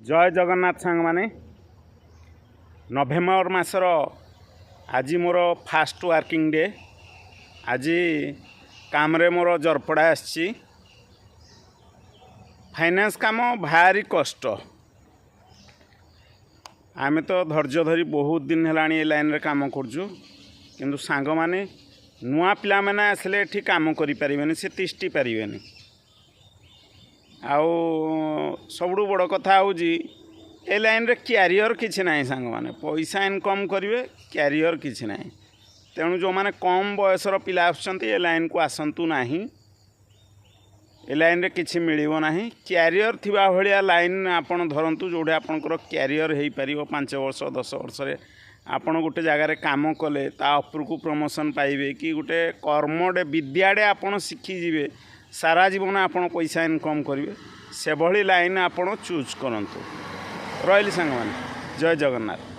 जय जगन्नाथ सांग माने नवेम्बर मासर आज मोर फास्ट वर्किंग डे। आज काम रे मोर जरपड़ा आसी फाइनेंस काम भारी कष्ट। आमे तो धैर्य धरी बहुत दिन है लाइन रे काम करजु किंतु सांग माने नुआ पिला माने आसले एठी काम करि परिबेनी, से तिष्टि परिबेनी। आउ सबुठु बड़ कथा होउजी ए लाइन रे क्यारियर किछि नाही। सांग माने पैसा इनकम करिवे, क्यारियर किछि नाही। तेणु जो माने कम बयसर पिला आछंती ए लाइन को आसंतु नाही। ए लाइन रे किछि मिलिबो नाही। क्यारियर थिबा भलिया लाइन आपण धरंतु जोडे आपनकर क्यारियर हेई परिबो 5 वर्ष 10 वर्ष रे आपण गोटे जगह रे काम कले ता उपरकू प्रमोशन पाइबे कि गोटे कर्मडे विद्याडे आपण शिखि जिवे, सारा जीवन आपण पैसा इनकम करिवे। से भली लाइन आपण चूज करंतु। रहिली सांग माने जय जगन्नाथ।